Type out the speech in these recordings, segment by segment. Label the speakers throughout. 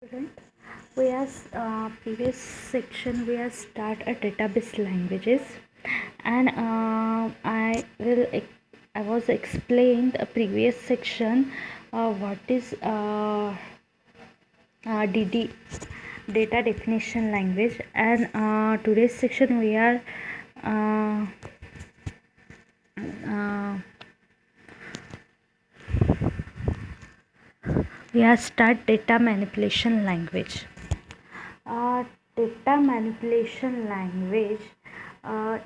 Speaker 1: Student, we are previous section we are start a database languages, and I was explained a previous section what is DD data definition language, and today's section uh, uh, we are start data manipulation language. Uh, Data manipulation language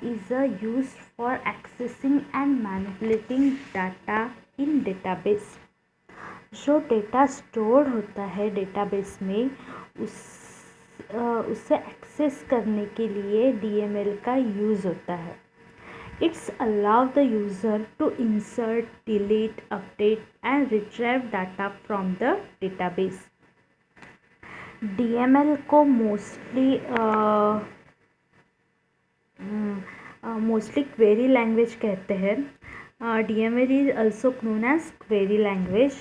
Speaker 1: is used for accessing and manipulating data in database. जो data store होता है database में उस उसे access करने के लिए DML का यूज़ होता है. It's allow the user to insert, delete, update and retrieve data from the database. DML को मोस्टली क्वेरी लैंग्वेज कहते हैं. DML is also known as query language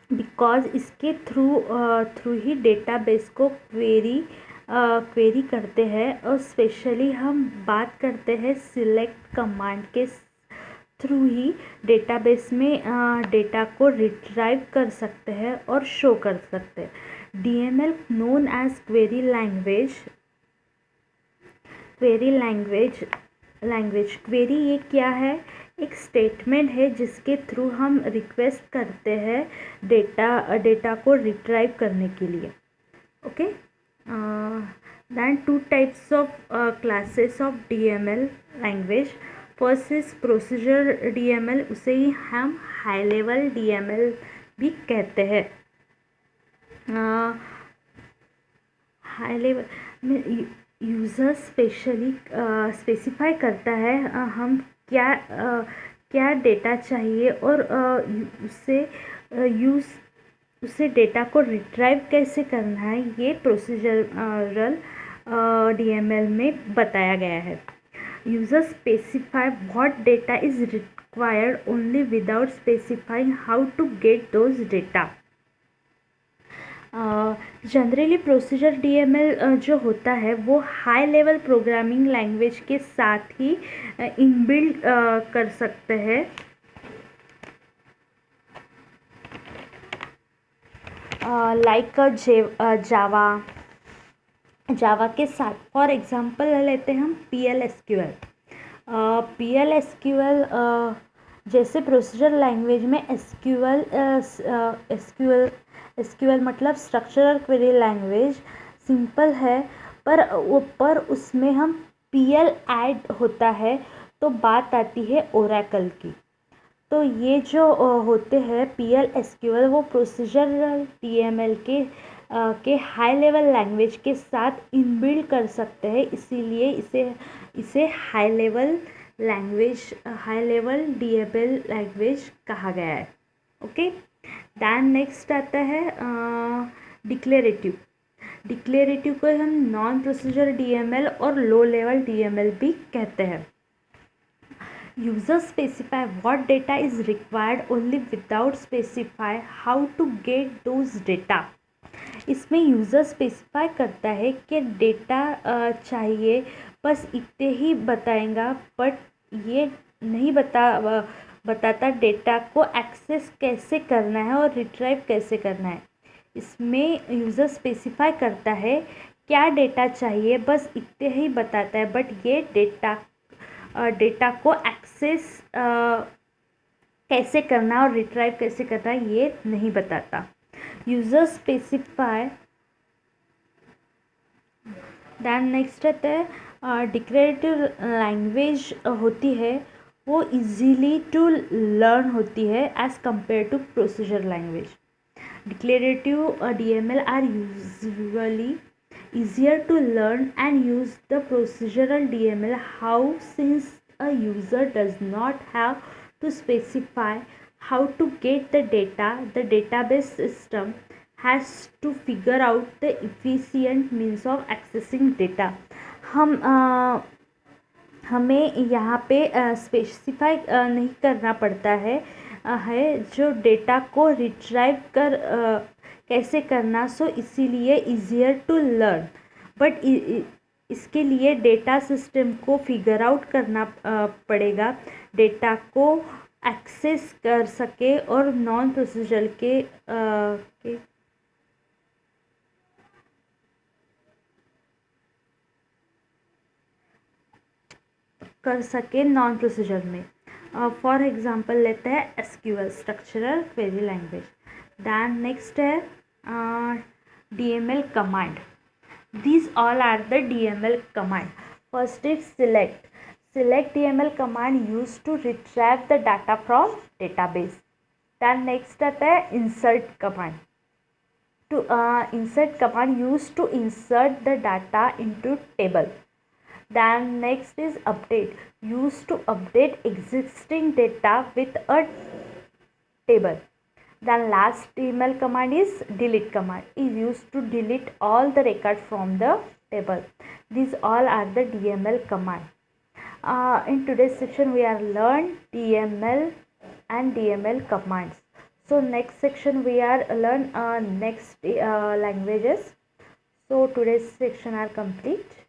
Speaker 1: because इसके थ्रू ही डेटाबेस को क्वेरी करते हैं. और स्पेशली हम बात करते हैं सिलेक्ट कमांड के थ्रू ही डेटाबेस में डेटा को रिट्राइव कर सकते हैं और शो कर सकते हैं. DML known as query language. Query ये क्या है? एक स्टेटमेंट है जिसके थ्रू हम रिक्वेस्ट करते हैं डेटा को रिट्राइव करने के लिए. Okay. Then two types of classes of DML language. First is procedure DML, उसे ही हम हाई लेवल DML भी कहते हैं. हाई लेवल में यूज़र स्पेसिफाई करता है हम क्या डेटा चाहिए और उसे डेटा को रिट्राइव कैसे करना है. ये प्रोसीजरल DML में बताया गया है. User specify what data is required only without specifying how to get those data. Generally procedure DML जो होता है वो हाई लेवल प्रोग्रामिंग लैंग्वेज के साथ ही इनबिल्ड कर सकते हैं. लाइक जावा के साथ फॉर एग्जांपल लेते हैं हम PL/SQL. जैसे प्रोसीजर लैंग्वेज में SQL मतलब स्ट्रक्चरल क्वेरी लैंग्वेज सिंपल है, पर उसमें हम PL ऐड होता है तो बात आती है ओरेकल की. तो ये जो होते हैं PL/SQL वो प्रोसीजरल DML के हाई लेवल लैंग्वेज के साथ इनबिल्ड कर सकते हैं, इसीलिए इसे हाई लेवल DML लैंग्वेज कहा गया है. ओके. दैन नेक्स्ट आता है डिक्लेरेटिव. डिक्लेरेटिव को हम नॉन प्रोसीजर DML और लो लेवल DML भी कहते हैं. User specify what data is required only without specify how to get those data. इसमें यूज़र स्पेसिफाई करता है कि डेटा चाहिए, बस इतने ही बताएगा, बट ये नहीं बताता डेटा को एक्सेस कैसे करना है और रिट्राइव कैसे करना है. इसमें यूज़र स्पेसिफाई करता है क्या डेटा चाहिए, बस इतने ही बताता है, बट ये डेटा को एक्सेस कैसे करना और रिट्राइव कैसे करना है ये नहीं बताता. User specify. दैन नेक्स्ट रहता है डिक्लेरेटिव लैंग्वेज होती है वो इजीली टू लर्न होती है as compare to procedure language. Declarative DML are usually easier to learn and use the procedural DML. How? Since a user does not have to specify how to get the data, the database system has to figure out the efficient means of accessing data. हमें यहाँ पे specify नहीं करना पड़ता है जो data को retrieve कैसे करना, सो इसीलिए ईजियर टू लर्न, बट इसके लिए डेटा सिस्टम को फिगर आउट करना पड़ेगा, डेटा को एक्सेस कर सके और नॉन प्रोसीजर के कर सके नॉन प्रोसीजर में। फॉर एग्जांपल लेते हैं SQL, structural query language. Then next है DML command. These all are the DML command. First is select. Select DML command used to retrieve the data from database. Then next आता है insert command. To insert command used to insert the data into table. Then next is update, used to update existing data with a table. The last DML command is delete command, is used to delete all the records from the table. These all are the DML command. In today's section we are learned DML and DML commands. So next section we are learn next languages. So today's section are complete.